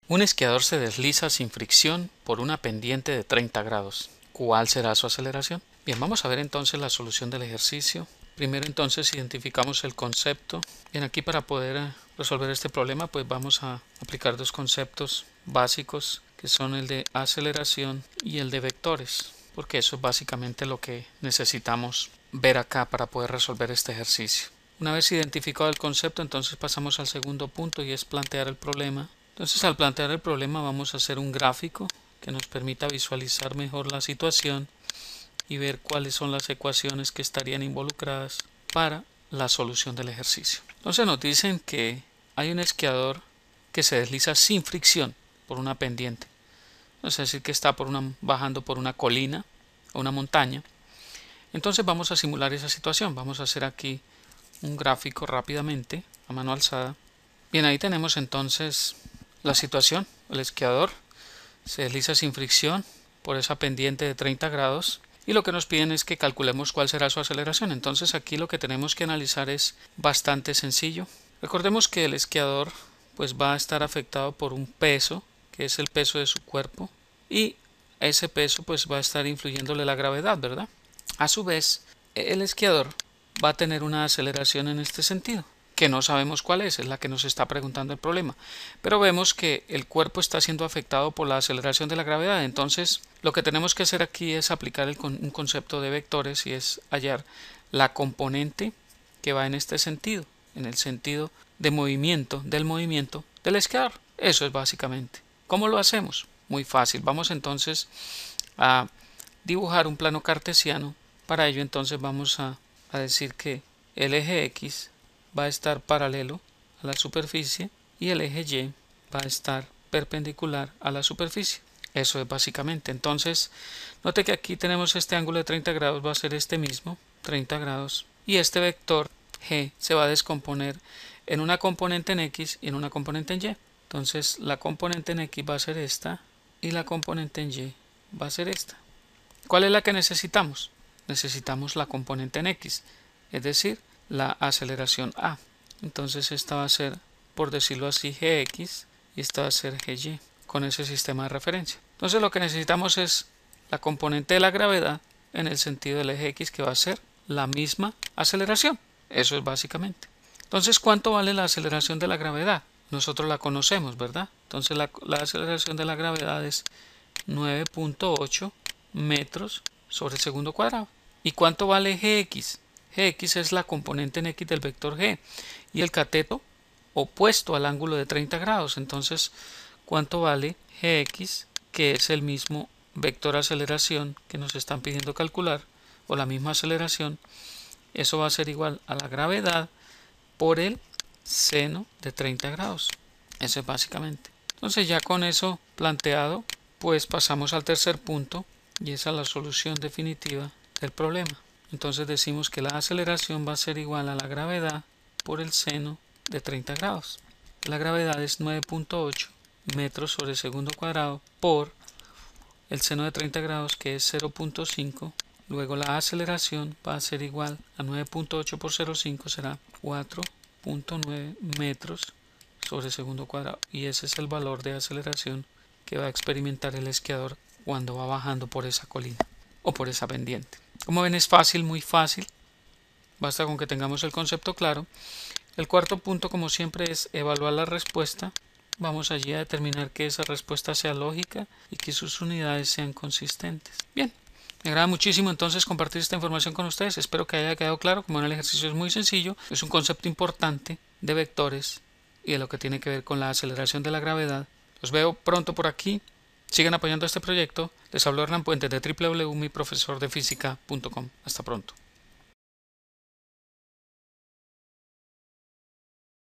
Un esquiador se desliza sin fricción por una pendiente de 30 grados. ¿Cuál será su aceleración? Bien, vamos a ver entonces la solución del ejercicio. Primero entonces identificamos el concepto. Bien, aquí para poder resolver este problema pues vamos a aplicar dos conceptos básicos que son el de aceleración y el de vectores, porque eso es básicamente lo que necesitamos ver acá para poder resolver este ejercicio. Una vez identificado el concepto, entonces pasamos al segundo punto y es plantear el problema. Entonces, al plantear el problema vamos a hacer un gráfico que nos permita visualizar mejor la situación y ver cuáles son las ecuaciones que estarían involucradas para la solución del ejercicio. Entonces nos dicen que hay un esquiador que se desliza sin fricción por una pendiente. Es decir, que está bajando por una colina o una montaña. Entonces vamos a simular esa situación. Vamos a hacer aquí un gráfico rápidamente a mano alzada. Bien, ahí tenemos entonces la situación. El esquiador se desliza sin fricción por esa pendiente de 30 grados y lo que nos piden es que calculemos cuál será su aceleración. Entonces aquí lo que tenemos que analizar es bastante sencillo. Recordemos que el esquiador pues va a estar afectado por un peso, que es el peso de su cuerpo, y ese peso pues va a estar influyéndole la gravedad, ¿verdad? A su vez, el esquiador va a tener una aceleración en este sentido, que no sabemos cuál es la que nos está preguntando el problema, pero vemos que el cuerpo está siendo afectado por la aceleración de la gravedad. Entonces lo que tenemos que hacer aquí es aplicar un concepto de vectores y es hallar la componente que va en este sentido, en el sentido de movimiento del esquiador. Eso es básicamente. ¿Cómo lo hacemos? Muy fácil. Vamos entonces a dibujar un plano cartesiano. Para ello entonces vamos a decir que el eje X va a estar paralelo a la superficie y el eje Y va a estar perpendicular a la superficie. Eso es básicamente. Entonces, note que aquí tenemos este ángulo de 30 grados, va a ser este mismo, 30 grados. Y este vector G se va a descomponer en una componente en X y en una componente en Y. Entonces, la componente en X va a ser esta y la componente en Y va a ser esta. ¿Cuál es la que necesitamos? Necesitamos la componente en X, es decir, la aceleración A. Entonces esta va a ser, por decirlo así, Gx y esta va a ser Gy con ese sistema de referencia. Entonces lo que necesitamos es la componente de la gravedad en el sentido del eje X, que va a ser la misma aceleración. Eso es básicamente. Entonces, ¿cuánto vale la aceleración de la gravedad? Nosotros la conocemos, ¿verdad? Entonces la aceleración de la gravedad es 9.8 metros sobre el segundo cuadrado. ¿Y cuánto vale Gx? Gx es la componente en X del vector G y el cateto opuesto al ángulo de 30 grados. Entonces, ¿cuánto vale Gx? Que es el mismo vector aceleración que nos están pidiendo calcular, o la misma aceleración. Eso va a ser igual a la gravedad por el seno de 30 grados. Eso es básicamente. Entonces, ya con eso planteado, pues pasamos al tercer punto y esa es la solución definitiva del problema. Entonces decimos que la aceleración va a ser igual a la gravedad por el seno de 30 grados. La gravedad es 9.8 metros sobre el segundo cuadrado por el seno de 30 grados, que es 0.5. Luego la aceleración va a ser igual a 9.8 por 0.5, será 4.9 metros sobre el segundo cuadrado. Y ese es el valor de aceleración que va a experimentar el esquiador cuando va bajando por esa colina o por esa pendiente. Como ven, es fácil, muy fácil. Basta con que tengamos el concepto claro. El cuarto punto, como siempre, es evaluar la respuesta. Vamos allí a determinar que esa respuesta sea lógica y que sus unidades sean consistentes. Bien, me agrada muchísimo entonces compartir esta información con ustedes. Espero que haya quedado claro. Como ven, el ejercicio es muy sencillo. Es un concepto importante de vectores y de lo que tiene que ver con la aceleración de la gravedad. Los veo pronto por aquí. Sigan apoyando este proyecto. Les habló Hernán Puentes de www.miprofesordefísica.com. Hasta pronto.